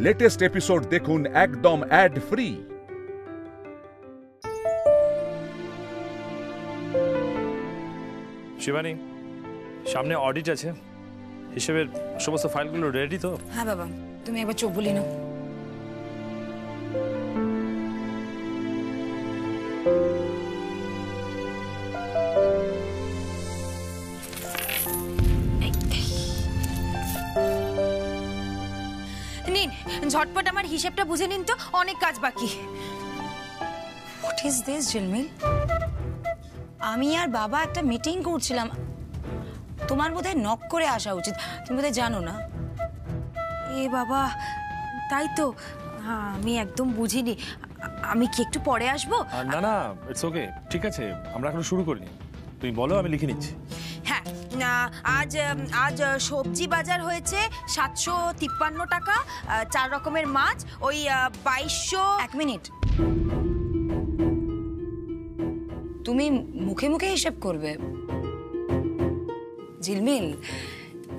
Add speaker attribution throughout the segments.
Speaker 1: Latest episode দেখুন একদম add free.
Speaker 2: Shivani, সামনে অডিট আছে, হিসেবের সমস্ত ফাইলগুলো রেডি তো?
Speaker 3: হ্যাঁ বাবা, তুমি একবার চোখ বলি না। নিন, ঝটপট আমার হিসেবটা বুঝে নিন তো, অনেক কাজ বাকি। হোয়াট ইজ দিস ঝিলমিল? আমি আর বাবা একটা মিটিং করছিলাম, তোমার বোধহয় নক করে আসা উচিত, তুমি বোধহয় জানো না। এ বাবা, তাই তো, আমি একদম বুঝিনি। আমি কি একটু পরে আসবো?
Speaker 2: না না, ইটস ওকে, ঠিক আছে, আমরা এখনো শুরু করিনি, তুমি বলো, আমি লিখে নিচ্ছি।
Speaker 3: হ্যাঁ, আজ সবজি বাজার হয়েছে 753 টাকা, 4 রকমের মাছ ওই 2200। এক মিনিট, তুমি মুখে মুখে হিসেব করবে? ঝিলমিল,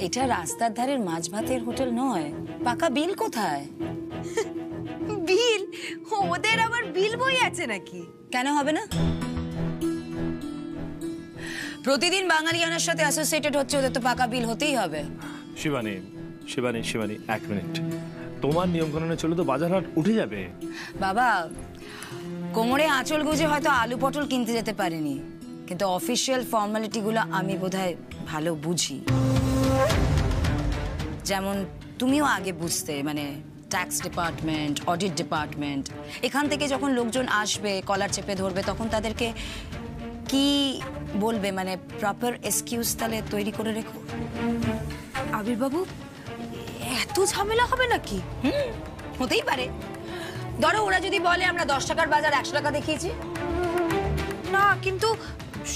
Speaker 3: এটা রাস্তার ধারের মাছ ভাতের হোটেল নয়, পাকা বিল কোথায়? বিল? ওদের আবার বিল বই আছে নাকি? কেন হবে না? প্রতিদিন বাঙালিয়ানার সাথে অ্যাসোসিয়েটেড হচ্ছে, ওদের তো পাকা বিল হতেই হবে।
Speaker 2: শিবানী শিবানী শিবানী, এক মিনিট, তোমার নিয়ম কানুনে চলে তো বাজার হাট উঠে যাবে।
Speaker 3: বাবা, কোমরে আঁচল গুজে হয়তো আলু পটল কিনতে যেতে পারিনি, কিন্তু অফিসিয়াল ফর্মালিটিগুলো আমি বোধহয় ভালো বুঝি। যেমন তুমিও আগে বুঝতে, মানে ট্যাক্স ডিপার্টমেন্ট, অডিট ডিপার্টমেন্ট, এখান থেকে যখন লোকজন আসবে, কলার চেপে ধরবে, তখন তাদেরকে কি বলবে, মানে প্রপার এক্সকিউজ তাহলে তৈরি করে রেখো। আবির বাবু, এত ঝামেলা হবে নাকি? হতেই পারে। ধরো ওরা যদি বলে আমরা 10 টাকার বাজার 100 টাকা দেখিয়েছি, না কিন্তু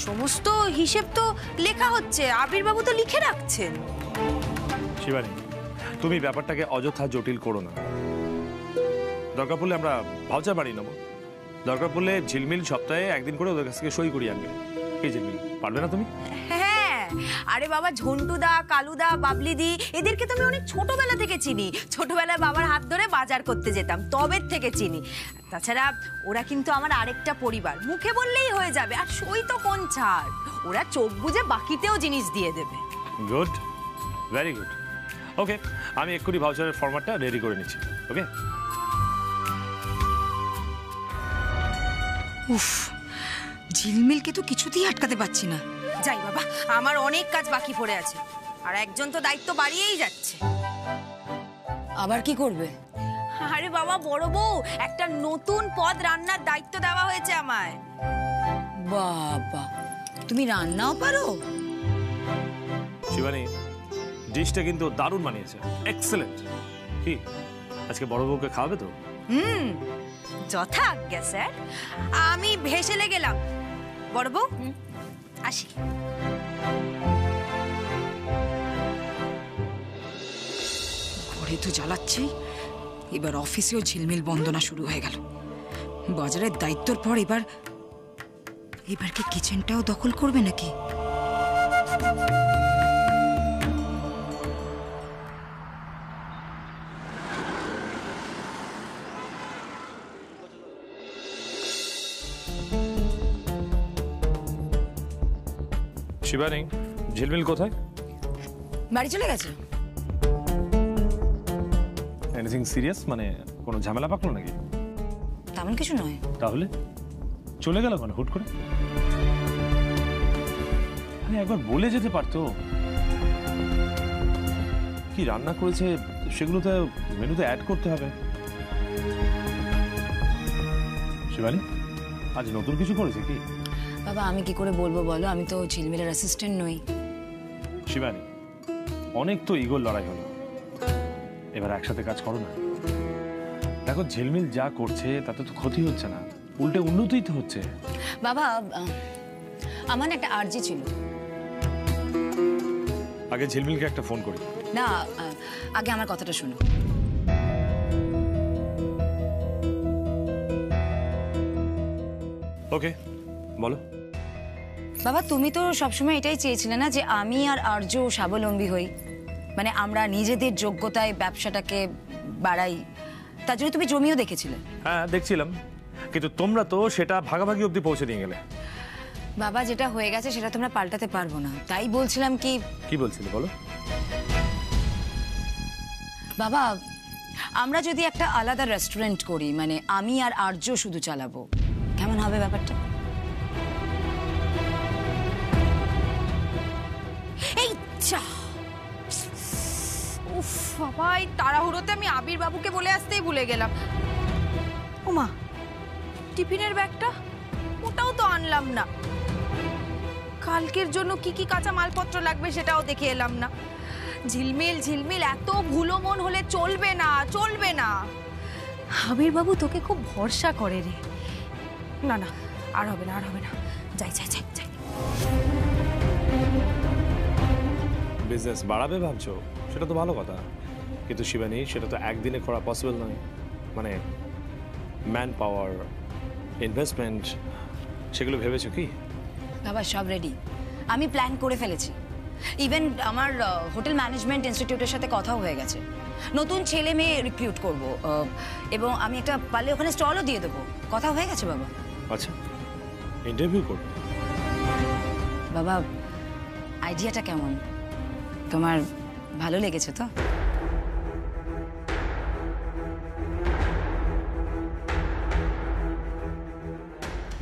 Speaker 3: সমস্ত হিসেব তো লেখা হচ্ছে, আবির বাবু তো লিখে রাখছেন।
Speaker 2: শিবানী, তুমি ব্যাপারটাকে অযথা জটিল করো না। দরকার পড়লে আমরা ভাউচার বাড়িয়ে নেবো, দরকার পড়লে ঝিলমিল সপ্তাহে একদিন করে ওদের কাছ থেকে সই করিয়ে আনবে। কি ঝিলমিল, পারবে না তুমি?
Speaker 3: হ্যাঁ, আরে বাবা, ঝন্টুদা, কালুদা, বাবলিদি, এদেরকে তো আমি অনেক ছোটবেলা থেকে চিনি। ছোটবেলায় বাবার হাত ধরে বাজার করতে যেতাম, তবের থেকে চিনি। তাছাড়া ওরা কিন্তু আমার আরেকটা পরিবার, মুখে বললেই হয়ে যাবে। আর সই তো কোন ছাড়, ওরা চোখ বুঝে বাকিতেও জিনিস দিয়ে দেবে।
Speaker 2: Good, very good. ওকে, আমি এক্ষুনি ভাউচারের ফরম্যাটটা রেডি করে নিচ্ছি। ওকে।
Speaker 3: উফ, ঝিলমিলকে তো কিছুতেই আটকাতে পারছি না। যাই বাবা, আমার অনেক কাজ বাকি পড়ে আছে, আর একজন তো দায়িত্ব বাড়িয়েই যাচ্ছে। আবার কি করবে? আরে বাবা, বড় বউ, একটা নতুন পদ রান্নার দায়িত্ব দেওয়া হয়েছে আমায়। বাবা, তুমি রান্নাও পারো?
Speaker 2: শিবানী, ডিশটা কিন্তু দারুণ বানিয়েছে, এক্সেলেন্ট। কি আজকে বড় বউকে খাওয়াবে তো?
Speaker 3: যথা আজ্ঞা স্যার, আমি ভেসেলে গেলাম। বড় বউ, আসি। ঘরে তো জ্বালাচ্ছি, এবার অফিসেও ঝিলমিল বন্দনা শুরু হয়ে গেল। বাজারের দায়িত্বর পর এবার কি কিচেনটাও দখল করবে নাকি?
Speaker 2: শিবানী, ঝিলমিল কোথায়?
Speaker 3: বাড়ি চলে গেছে।
Speaker 2: এনিথিং সিরিয়াস, মানে কোনো ঝামেলা পাকলো নাকি?
Speaker 3: তেমন কিছু নয়।
Speaker 2: তাহলে চলে গেল মানে হুট করে? আরে একবার বলে যেতে পারতো। কি রান্না করেছে সেগুলোতে মেনুতে অ্যাড করতে হবে। শিবানী, আজ নতুন কিছু করেছে কি?
Speaker 3: বাবা, আমি কি করে বলবো বলো, আমি তো ঝিলমিলের অ্যাসিস্ট্যান্ট নই।
Speaker 2: শিবানী, অনেক তো ইগোর লড়াই হলো, এবার একসাথে কাজ করো না। দেখো, ঝিলমিল যা করছে তাতে তো ক্ষতি হচ্ছে না, উল্টে উন্নতিই তো হচ্ছে।
Speaker 3: বাবা, আমার একটা আর্জি ছিল।
Speaker 2: আগে ঝিলমিলকে একটা ফোন করি।
Speaker 3: না, আগে আমার কথাটা শোনো।
Speaker 2: ওকে, বলো।
Speaker 3: বাবা, তুমি তো সবসময় এটাই চেয়েছিলে না যে আমি আর আর্য স্বাবলম্বী হই, মানে আমরা নিজেদের যোগ্যতায় ব্যবসাটাকে বাড়াই, তার জন্য তুমি জমিও দেখেছিলে।
Speaker 2: হ্যাঁ দেখছিলাম, কিন্তু তোমরা তো সেটা ভাগাভাগি অবধি পৌঁছে নিয়ে গেলে।
Speaker 3: বাবা, যেটা হয়ে গেছে সেটা তোমরা পাল্টাতে পারবো না, তাই বলছিলাম কি
Speaker 2: বলছিলে বলো।
Speaker 3: বাবা, আমরা যদি একটা আলাদা রেস্টুরেন্ট করি, মানে আমি আর আর্য শুধু চালাবো, কেমন হবে ব্যাপারটা? এই চা,
Speaker 4: উফ বাবা, এই তাড়াহুড়োতে আমি আবির বাবুকে বলে আসতেই ভুলে গেলাম। ওমা, টিফিনের ব্যাগটা ওটাও তো আনলাম না। কালকের জন্য কি কি কাঁচা মালপত্র লাগবে সেটাও দেখে এলাম না। ঝিলমিল ঝিলমিল, এত ভুলো মন হলে চলবে না, চলবে না। আবির বাবু তোকে খুব ভরসা করে রে। না না, আর হবে না, আর হবে না, যাই যাই যাই যাই।
Speaker 2: বিজনেস বাড়াবে ভাবছো, সেটা তো ভালো কথা, কিন্তু শিবানী সেটা তো একদিনে করা পসিবল নয়। মানে ম্যান পাওয়ার, ইনভেস্টমেন্ট, সেগুলো ভেবেছো কি?
Speaker 3: বাবা সব রেডি, আমি প্ল্যান করে ফেলেছি। ইভেন আমার হোটেল ম্যানেজমেন্ট ইনস্টিটিউটের সাথে কথাও হয়ে গেছে। নতুন ছেলে মেয়ে রিক্রুট করব, এবং আমি একটা পারলে ওখানে স্টলও দিয়ে দেবো, কথা হয়ে গেছে বাবা।
Speaker 2: আচ্ছা, ইন্টারভিউ করো।
Speaker 3: বাবা, আইডিয়াটা কেমন? তোমার ভালো লেগেছে তো?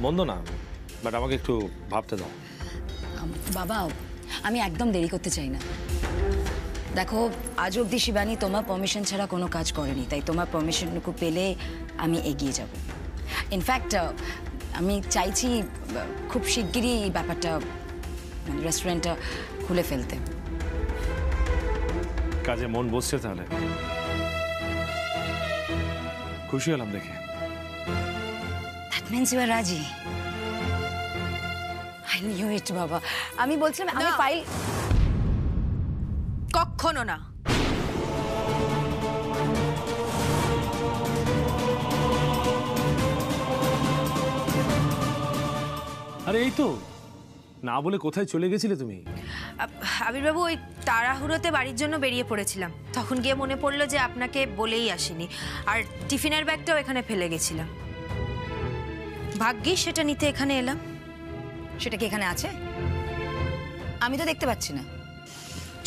Speaker 2: মন্দ না, বাট আমাকে একটু ভাবতে দাও।
Speaker 3: বাবা, আমি একদম দেরি করতে চাই না। দেখো, আজ অবধি শিবানী তোমার পারমিশন ছাড়া কোনো কাজ করেনি, তাই তোমার পারমিশনটুকু পেলে আমি এগিয়ে যাব। ইনফ্যাক্ট আমি চাইছি খুব শিগগিরই এই ব্যাপারটা, রেস্টুরেন্টটা খুলে ফেলতে।
Speaker 2: কাজে মন বসছে তাহলে? খুশি হলাম দেখে।
Speaker 3: দ্যাট মিন্স ইউ আর রাজি। আই নিউ ইট বাবা। আমি বলছিলাম আমি ফাইল
Speaker 4: কখনো না।
Speaker 2: আরে এই তো, না বলে কোথায় চলে গেছিলে তুমি?
Speaker 4: আবিরবাবু, ওই তাড়াহুড়োতে বাড়ির জন্য বেরিয়ে পড়েছিলাম, তখন গিয়ে মনে পড়লো যে আপনাকে বলেই আসিনি, আর টিফিনের ব্যাগটাও এখানে ফেলে গেছিলাম। ভাগ্যিস সেটা নিতে এখানে এলাম।
Speaker 3: সেটা কি এখানে আছে? আমি তো দেখতে পাচ্ছি না।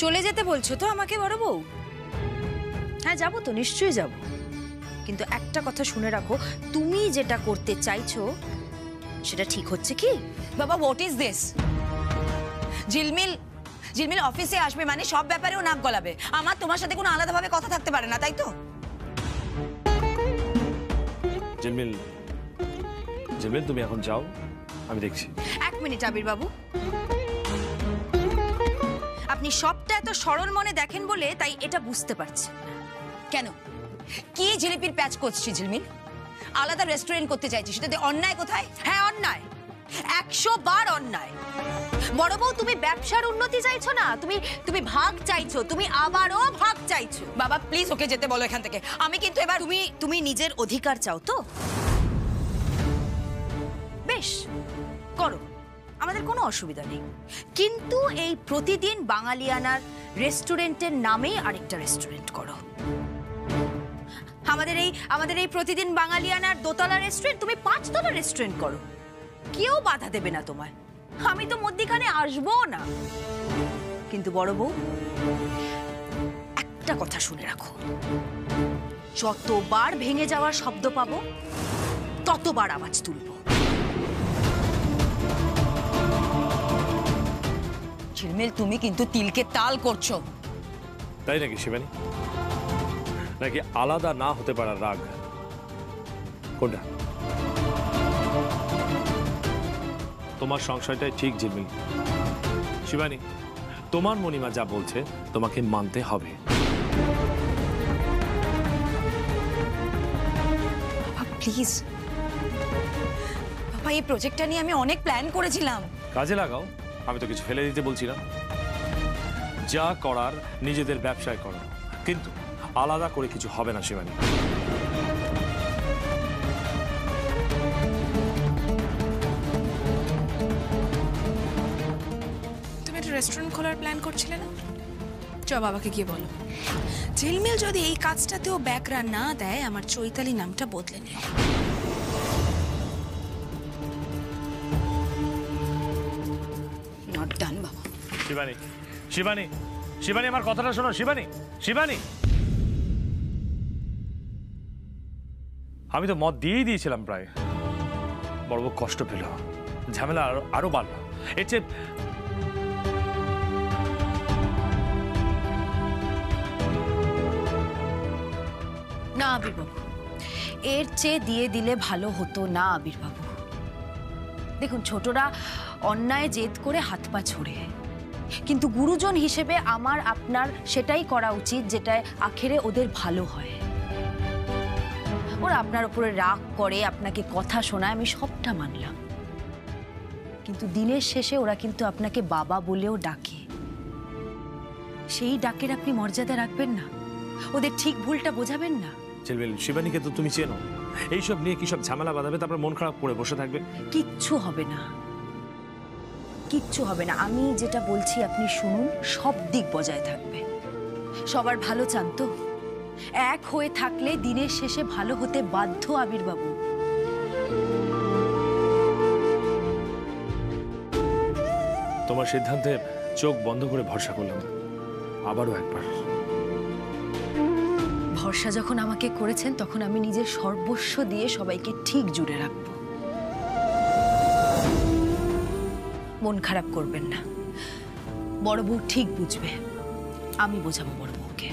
Speaker 4: চলে যেতে বলছো তো আমাকে বড় বউ? হ্যাঁ যাবো তো, নিশ্চয়ই যাব, কিন্তু একটা কথা শুনে রাখো, তুমি যেটা করতে চাইছো সেটা ঠিক হচ্ছে কি?
Speaker 3: বাবা, হোয়াট ইজ দিস? ঝিলমিল ঝিলমিল অফিসে আসবে মানে সব ব্যাপারেও নাক গলাবে। আমার তোমার সাথে কোনো আলাদাভাবে কথা থাকতে পারে না, তাই তো?
Speaker 2: ঝিলমিল, ঝিলমিল তুমি এখন যাও, আমি দেখছি।
Speaker 4: এক মিনিট আবির বাবু, আপনি সবটা এত সরল মনে দেখেন বলে তাই এটা বুঝতে পারছি।
Speaker 3: কেন? কি জিলিপির প্যাচ করছি ঝিলমিল? আলাদা রেস্টুরেন্ট করতে চাইছি, সেটাতে অন্যায় কোথায়?
Speaker 4: হ্যাঁ অন্যায়, 100 বার অন্যায়। বড় বউ, তুমি ব্যবসার উন্নতি চাইছো না, তুমি ভাগ চাইছো, তুমি আবারও ভাগ চাইছো।
Speaker 3: বাবা প্লিজ ওকে যেতে বলো এখান থেকে। আমি কিন্তু এবার
Speaker 4: তুমি নিজের অধিকার চাও তো? বেশ, করো, আমাদের কোনো অসুবিধা নেই, কিন্তু এই প্রতিদিন বাঙালিয়ানার রেস্টুরেন্টের নামেই আরেকটা রেস্টুরেন্ট করো। আমাদের এই প্রতিদিন বাঙালিয়ানার দোতলা রেস্টুরেন্ট তুমি 5 তলা রেস্টুরেন্ট করো, কেউ বাধা দেবে না তোমায়, আমি তো মধ্যিখানে আসবো না। কিন্তু বড় বউ, একটা কথা শুনে রাখো, যতবার ভেঙে যাওয়ার শব্দ পাবো ততবার আওয়াজ তুলবো।
Speaker 3: ঝিলমিল, তুমি কিন্তু তিলকে তাল করছো।
Speaker 2: তাই নাকি শিবানী? নাকি আলাদা না হতে পারার রাগ? কোনটা? তোমার সংশয়টাই ঠিক ঝিলমিল। শিবানী, তোমার মণিমা যা বলছে তোমাকে মানতে হবে।
Speaker 3: প্লিজ বাবা, এই প্রজেক্টটা নিয়ে আমি অনেক প্ল্যান করেছিলাম।
Speaker 2: কাজে লাগাও, আমি তো কিছু ফেলে দিতে বলছি না। যা করার নিজেদের ব্যবসায় করো, কিন্তু আলাদা করে কিছু হবে না শিবানী।
Speaker 5: তুমি একটা রেস্টুরেন্ট খোলার প্ল্যান করছিলে না? বাবাকে গিয়ে বলো ঝিলমিল যদি এই কাজটাতেও ব্যাকরা না দেয় আমার চৈতালি নামটা বদলে নিও।
Speaker 3: নট ডান বাবা।
Speaker 2: শিবানী, শিবানী, শিবানী, আমার কথাটা শোনো। শিবানী, শিবানী, আমি তো মত দিয়েই দিয়েছিলাম প্রায়। বড় কষ্ট পেল, ঝামেলা আরো বাড়লো। এর চেয়ে
Speaker 3: না আবির্বাবু, এর চেয়ে দিয়ে দিলে ভালো হতো না আবির্বাবু। দেখুন, ছোটরা অন্যায় জেদ করে হাত পা ছড়ে, কিন্তু গুরুজন হিসেবে আমার আপনার সেটাই করা উচিত যেটায় আখেরে ওদের ভালো হয়। ওরা আপনার উপরে রাগ করে, আপনাকে কথা শোনায়, আমি সবটা মানলাম, কিন্তু দিনের শেষে ওরা কিন্তু আপনাকে বাবা বলেও ডাকে। সেই ডাকের আপনি মর্যাদা রাখবেন না? ওদের ঠিক ভুলটা বোঝাবেন না?
Speaker 2: ঝিলমিল, শিবানীকে তো তুমি চেনো। এইসব নিয়ে কি সব ঝামেলা বাঁধাবে, তারপর মন খারাপ করে বসে থাকবে?
Speaker 3: কিচ্ছু হবে না, কিচ্ছু হবে না। আমি যেটা বলছি আপনি শুনুন, সব দিক বজায় থাকবে। সবার ভালো চান তো? এক হয়ে থাকলে দিনের শেষে ভালো হতে বাধ্য আবির্বাবু।
Speaker 2: তোমার সিদ্ধান্তে চোখ বন্ধ করে ভরসা করলাম আবারও একবার।
Speaker 3: ভরসা যখন আমাকে করেছেন, তখন আমি নিজের সর্বস্ব দিয়ে সবাইকে ঠিক জুড়ে রাখব। মন খারাপ করবেন না, বড় বউ ঠিক বুঝবে। আমি বোঝাবো বড় বউকে।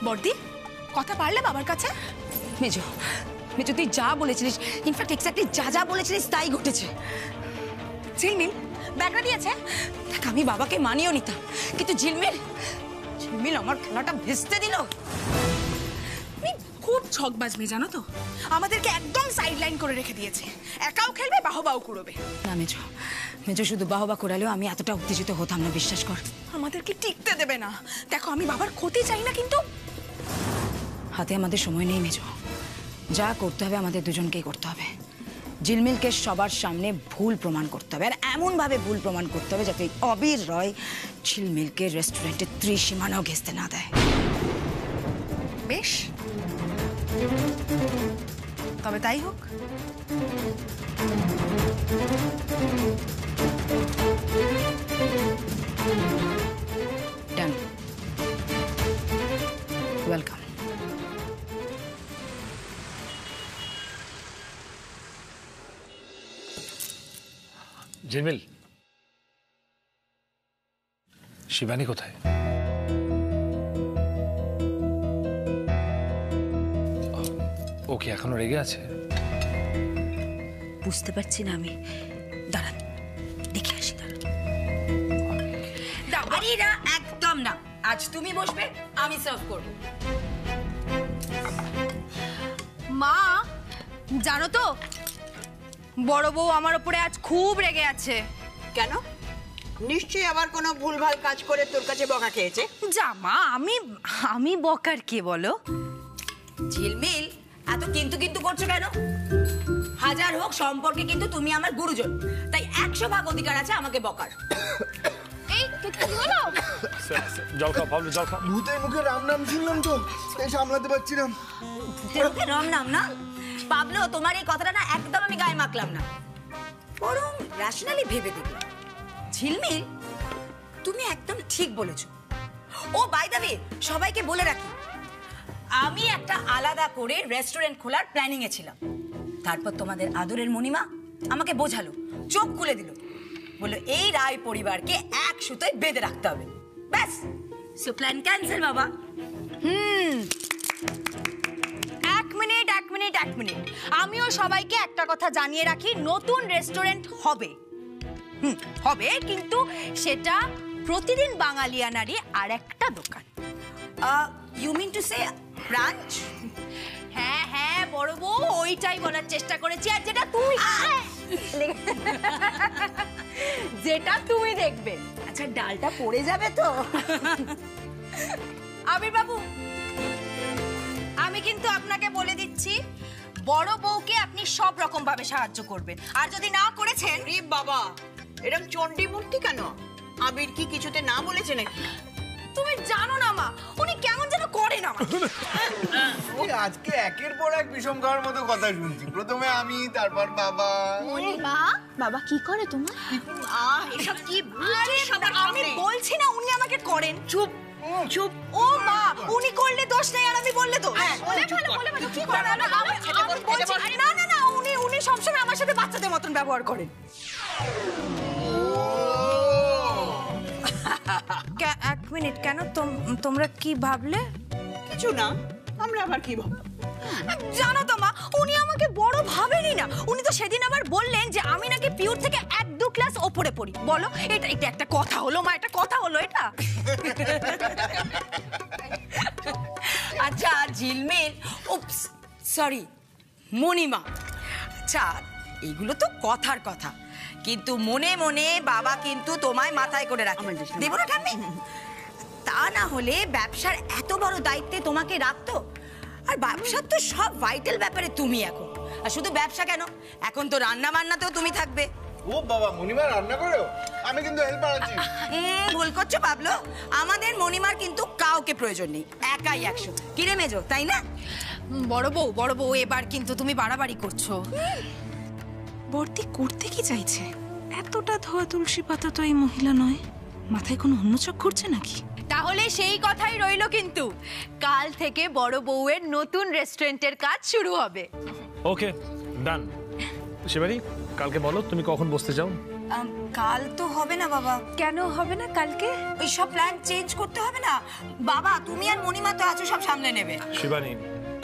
Speaker 5: বর্দি, কথা পারলে বাবার কাছে?
Speaker 3: মেজো, মেজো, তুই যা বলেছিলিস, ইনফ্যাক্ট এক্স্যাক্টলি যা যা বলেছিলিস তাই ঘটেছে।
Speaker 5: ঝিলমিল ব্যাকরা দিয়েছে?
Speaker 3: দেখ, আমি বাবাকে মানিয়েও নিতাম, কিন্তু ঝিলমিল, ঝিলমিল আমার খেলাটা ভেস্তে দিল।
Speaker 5: খুব ছকবাজ মেয়ে, জানো তো? আমাদেরকে একদম সাইডলাইন করে রেখে দিয়েছে। একাও খেলবে, বাহবাও কুড়োবে।
Speaker 3: না মেজো, মেজো, শুধু বাহবা করালেও আমি এতটা উত্তেজিত হতাম না, বিশ্বাস কর।
Speaker 5: আমাদেরকে টিকতে দেবে না। দেখো, আমি বাবার ক্ষতি চাই না, কিন্তু
Speaker 3: হাতে আমাদের সময় নেই মেজো। যা করতে হবে আমাদের দুজনকেই করতে হবে। ঝিলমিলকে সবার সামনে ভুল প্রমাণ করতে হবে, আর এমনভাবে ভুল প্রমাণ করতে হবে যাতে অবির রয় ঝিলমিলকে রেস্টুরেন্টের ত্রিসীমানাও ঘেঁচতে না দেয়।
Speaker 5: বেশ, তবে তাই হোক।
Speaker 3: ডান, ওয়েলকাম।
Speaker 2: ঝিলমিল, শিবানী কোথায়? ও কি এখনো রেগে আছে?
Speaker 3: বুঝতে পারছি না আমি। দাঁড়ান, দেখে আসি। দাঁড়ান, না, একদম না। আজ তুমি বসবে, আমি সার্ভ করব।
Speaker 4: মা, জানো তো বড় বউ আমার উপরে আজ খুব রেগে আছে।
Speaker 6: কেন? নিশ্চয়ই আবার কোনো ভুলভাল কাজ করে তোর কাছে বকা খেয়েছে।
Speaker 4: যা মা, আমি বকার কে বলো?
Speaker 3: ঝিলমিল, এত কিন্তু কিন্তু করছো কেন? হাজার হোক সম্পর্কে কিন্তু তুমি আমার গুরুজন, তাই 100% অধিকার আছে আমাকে বকার।
Speaker 4: এই কি হলো?
Speaker 2: জল খাও বাবলু, জল খাও।
Speaker 7: ভূতের মুখে রাম নাম শুনলাম তো, তাই সামলাতে পারছি না।
Speaker 3: ভূতের মুখে রাম নাম না? পাবলো, তোমার এই কথাটা না একদম আমি গায়ে মাখলাম না, বরং রেশনালি ভেবে দেখলাম। ঝিলমিল, তুমি একদম ঠিক বলেছো। ও বাই দ্য ওয়ে, সবাইকে বলে রাখি, আমি একটা আলাদা করে রেস্টুরেন্ট খোলার প্ল্যানিং এ ছিলাম। তারপর তোমাদের আদরের মণিমা আমাকে বোঝালো, চোখ খুলে দিল, বললো এই রায় পরিবারকে এক সুতোয় বেঁধে রাখতে হবে। ব্যাস, সো প্ল্যান ক্যান্সেল বাবা।
Speaker 4: এক মিনিট, আমিও সবাইকে একটা কথা জানিয়ে রাখি, নতুন রেস্টুরেন্ট হবে। হবে, কিন্তু সেটা প্রতিদিন বাঙালিয়ানারই আর একটা দোকান।
Speaker 3: You mean to say branch?
Speaker 4: হ্যাঁ হ্যাঁ বড় বউ, ওইটাই বলার চেষ্টা করেছি। আর যেটা তুমি দেখবে। আচ্ছা ডালটা পড়ে যাবে তো। আবির বাবু, আমি কিন্তু আপনাকে বলে দিচ্ছি, বড় বউকে আপনি সব রকম ভাবে সাহায্য করবেন, আর যদি না করেছেন।
Speaker 6: রে বাবা, এরকম চণ্ডী মূর্তি কেন? আবির কি কিছুতে না বলেছে নাকি?
Speaker 4: তুমি জানো না মা, উনি কেমন যেন করেন আমার।
Speaker 7: আজকে একের পর এক বিষম খাওয়ার মতো কথা শুনছি। প্রথমে আমি, তারপর বাবা।
Speaker 4: মা, বাবা কি করে তোমার?
Speaker 6: এসব কি
Speaker 4: আমি বলছি না উনি আমাকে করেন।
Speaker 6: চুপ চুপ।
Speaker 4: ও মা, উনি করলে দোষ নেই আর আমি বললে দোষ। কি করে? না না না, উনি সবসময় আমার সাথে বাচ্চাদের মতন ব্যবহার করেন। এক মিনিট, কেন তোমরা কি ভাবলে?
Speaker 6: কিছু না, আমরা আবার কি ভাববো?
Speaker 4: জানো তো মা, উনি আমাকে বড় ভাবেনই না। উনি তো সেদিন আবার বললেন যে আমি নাকি পিউর থেকে 1-2 ক্লাস ওপরে পড়ি। বলো, এটা একটা কথা হলো মা? এটা কথা হলো এটা?
Speaker 3: আচ্ছা ঝিলমিল, উপস সরি মণিমা, আচ্ছা এইগুলো তো কথার কথা, কিন্তু মনে মনে বাবা কিন্তু তোমায় মাথায় করে রাখে, দেবো না ঠাম্মি? তা না হলে ব্যবসার এত বড় দায়িত্বে তোমাকে রাখতো। আর ব্যবসার তো সব ভাইটাল ব্যাপারে তুমি এখন। আর শুধু ব্যবসা কেন, এখন তো রান্না বান্নাতেও তুমি থাকবে।
Speaker 7: ও বাবা, মণিমা রান্না করেও? আমি কিন্তু হেল্পার আছি।
Speaker 3: ভুল করছো পাবলো, আমাদের মণিমার কিন্তু কাউকে প্রয়োজন নেই, একাই 100। কিরে মেজো, তাই না?
Speaker 5: বড় বউ এবার কিন্তু তুমি বাড়াবাড়ি করছো। বর্দি করতে কি চাইছে? এতটা ধোয়া তুলসী পাতা তো এই মহিলা নয়। মাথায় কোনো অন্য চক ঘুরছে নাকি?
Speaker 4: তাহলে সেই কথাই রইলো, কিন্তু কাল থেকে বড় বউয়ের নতুন রেস্টুরেন্টের কাজ শুরু হবে।
Speaker 2: ওকে, ডান। শিবানী, কালকে বলো তুমি কখন বসতে চাও?
Speaker 3: কাল তো হবে না বাবা।
Speaker 4: কেন হবে না? কালকে
Speaker 3: ওই সব প্ল্যান চেঞ্জ করতে হবে না বাবা, তুমি আর মণিমা তো আছো, সব সামলে নেবে।
Speaker 2: শিবানী,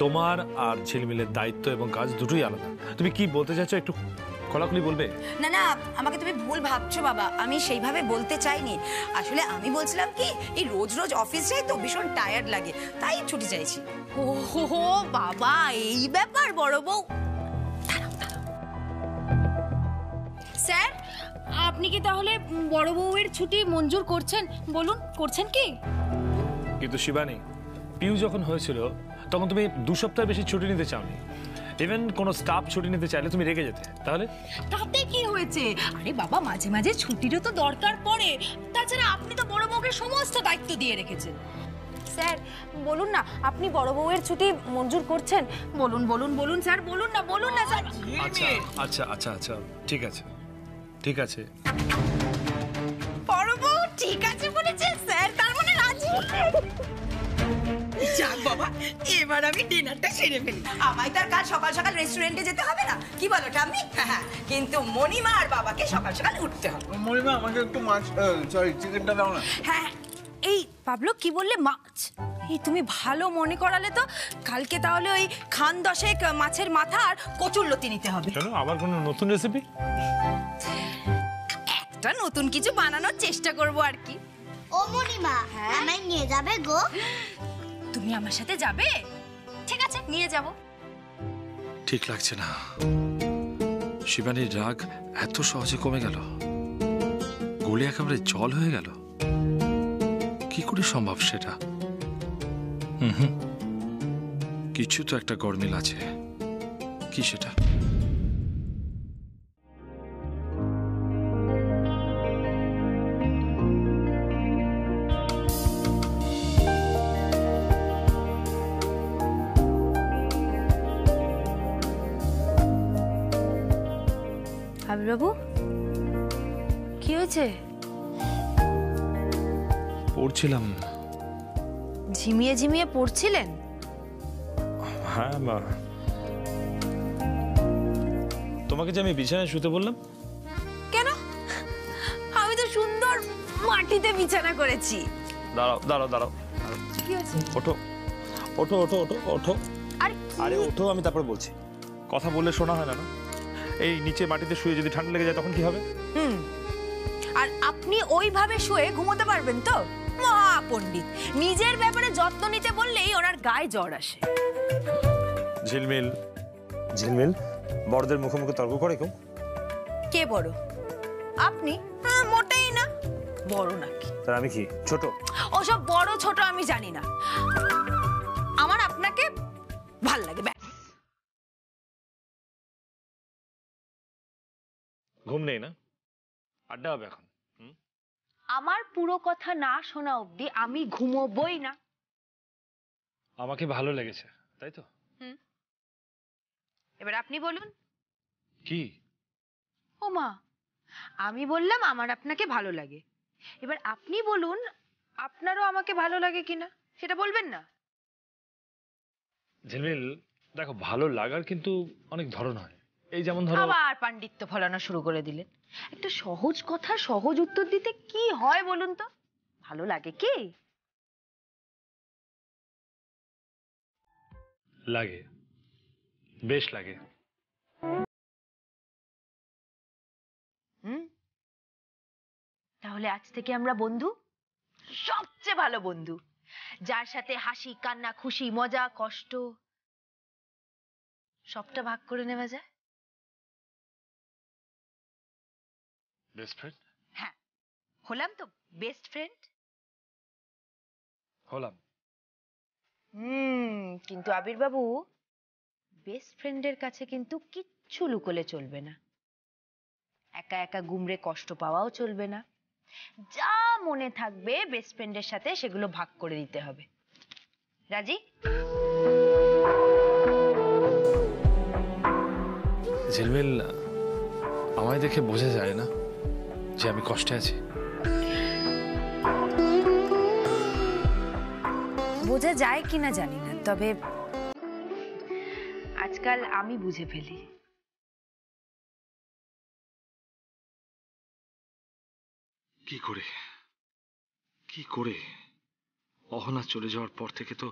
Speaker 2: তোমার আর ঝিলমিলের দায়িত্ব এবং কাজ দুটোই আলাদা। তুমি কি বলতে চাইছো একটু খোলাখুলি বলবে?
Speaker 3: না না, আমাকে তুমি ভুল ভাবছো বাবা, আমি সেইভাবে বলতে চাইনি। আসলে আমি বলছিলাম কি, এই রোজ রোজ অফিস যাই তো ভীষণ টায়ার্ড লাগে, তাই ছুটি চাইছি।
Speaker 4: ওহো বাবা, এই ব্যাপার বড় বউ। স্যার, আপনি কি তাহলে বড় বউয়ের ছুটি মঞ্জুর করছেন? বলুন, করছেন কি?
Speaker 2: কিন্তু শিবানী, পিউ যখন হয়েছিল তখন তুমি 2 সপ্তাহ বেশি ছুটি নিতে চাওনি। ইভেন কোনো স্টাফ ছুটি নিতে চাইলে তুমি রেগে যেতে, তাহলে?
Speaker 4: তাতে কি হয়েছে? আরে বাবা, মাঝে মাঝে ছুটিরও তো দরকার পড়ে। তাছাড়া আপনি তো বড় বউকে সমস্ত দায়িত্ব দিয়ে রেখেছেন। স্যার বলুন না, আপনি বড় বউয়ের ছুটি মঞ্জুর করছেন? বলুন বলুন বলুন স্যার, বলুন না স্যার।
Speaker 2: আচ্ছা আচ্ছা আচ্ছা আচ্ছা, ঠিক আছে ঠিক আছে।
Speaker 4: বড় বউ ঠিক আছে বলেছে স্যার, তার মানে রাজি।
Speaker 3: যাক বাবা, এবার আমি ডিনারটা সেরে ফেলি। আমায় তার কাল সকাল সকাল রেস্টুরেন্টে যেতে হবে না, কি বলো ঠাম্মি? হ্যাঁ, কিন্তু মণিমা আর বাবাকে সকাল সকাল উঠতে হবে।
Speaker 7: মণিমা, আমাকে একটু মাছ, সরি চিকেনটা দাও না।
Speaker 4: হ্যাঁ, এই পাবলো কি বললে? মাছ? এই তুমি ভালো মনে করালে তো। কালকে তাহলে ওই খান 10 মাছের মাথা আর কচুরলতি নিতে হবে।
Speaker 2: কেন, আবার কোনো নতুন রেসিপি?
Speaker 4: একটা নতুন কিছু বানানোর চেষ্টা করব আর কি।
Speaker 8: ও মণিমা, আমায় নিয়ে যাবে গো?
Speaker 4: তুমি আমার সাথে যাবে? ঠিক আছে, নিয়ে যাব।
Speaker 2: ঠিক লাগছে না। শিবানীর রাগ এত সহজে কমে গেল, গলে একেবারে জল হয়ে গেল। কি করে সম্ভব সেটা? কিছু তো একটা গরমিল আছে, কি সেটা?
Speaker 4: আবির বাবু, কি হয়েছে?
Speaker 2: পড়ছিলাম।
Speaker 4: ঝিমিয়ে ঝিমিয়ে পড়ছিলেন?
Speaker 2: হ্যাঁ মা, তোমাকে যে আমি বিছানায় শুতে বললাম।
Speaker 4: কেন? আমি তো সুন্দর মাটিতে বিছানা করেছি।
Speaker 2: দাঁড়াও দাঁড়াও দাঁড়াও,
Speaker 4: কি হয়েছে?
Speaker 2: ওঠো ওঠো ওঠো ওঠো ওঠো।
Speaker 4: আর
Speaker 2: আরে ওঠো, আমি তারপর বলছি। কথা বললে শোনা হয় না না? এই নিচে মাটিতে শুয়ে যদি ঠান্ডা লেগে যায় তখন কি হবে?
Speaker 4: আর আপনি ওইভাবে শুয়ে ঘুমোতে পারবেন তো? মহা পণ্ডিত, নিজের ব্যাপারে যত্ন নিতে বললেই ওনার গায়ে জ্বর আসে।
Speaker 2: ঝিলমিল ঝিলমিল বড়দের মুখোমুখি তর্ক করে কেউ?
Speaker 4: কে বড়? আপনি? হ্যাঁ, মোটেই না। বড় নাকি?
Speaker 2: তার আমি কি ছোট?
Speaker 4: ওসব বড় ছোট আমি জানি না, আমার আপনাকে ভাল লাগে ব্যাস।
Speaker 2: ঘুম নেই না? আড্ডা হবে এখন।
Speaker 4: আমার পুরো কথা না শোনা অবধি আমি ঘুমোবই না।
Speaker 2: আমাকে ভালো লেগেছে তাই তো?
Speaker 4: এবার আপনি বলুন।
Speaker 2: কি?
Speaker 4: ও মা, আমি বললাম আমার আপনাকে ভালো লাগে, এবার আপনি বলুন আপনারও আমাকে ভালো লাগে কিনা, সেটা বলবেন না?
Speaker 2: ঝিলমিল দেখো, ভালো লাগার কিন্তু অনেক ধরন হয়। এই যেমন ধরো,
Speaker 4: আবার পাণ্ডিত্য ফলানো শুরু করে দিলেন। একটা সহজ কথা সহজ উত্তর দিতে কি হয় বলুন তো? ভালো লাগে কি?
Speaker 2: লাগে, বেশ লাগে।
Speaker 4: তাহলে আজ থেকে আমরা বন্ধু, সবচেয়ে ভালো বন্ধু, যার সাথে হাসি কান্না খুশি মজা কষ্ট সবটা ভাগ করে নেওয়া যায়।
Speaker 2: Best friend?
Speaker 4: হ্যাঁ, হলাম তো বেস্ট ফ্রেন্ড।
Speaker 2: হলাম।
Speaker 4: কিন্তু আবির বাবু, বেস্ট ফ্রেন্ডের কাছে কিন্তু কিচ্ছু লুকোলে চলবে না, একা একা গুমরে কষ্ট পাওয়াও চলবে না, যা মনে থাকবে বেস্ট ফ্রেন্ডের সাথে সেগুলো ভাগ করে দিতে হবে। রাজি?
Speaker 2: ঝিলমিল, আমায় দেখে বোঝা যায় না যে আমি কষ্টে আছি?
Speaker 4: বোঝা যায় কিনা জানি না, তবে আজকাল আমি বুঝে ফেলি।
Speaker 2: কি করে অহনা চলে যাওয়ার পর থেকে তো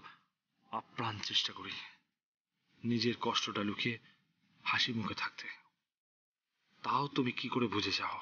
Speaker 2: আপ্রাণ চেষ্টা করি নিজের কষ্টটা লুকিয়ে হাসি মুখে থাকতে, তাও তুমি কি করে বুঝে যাও?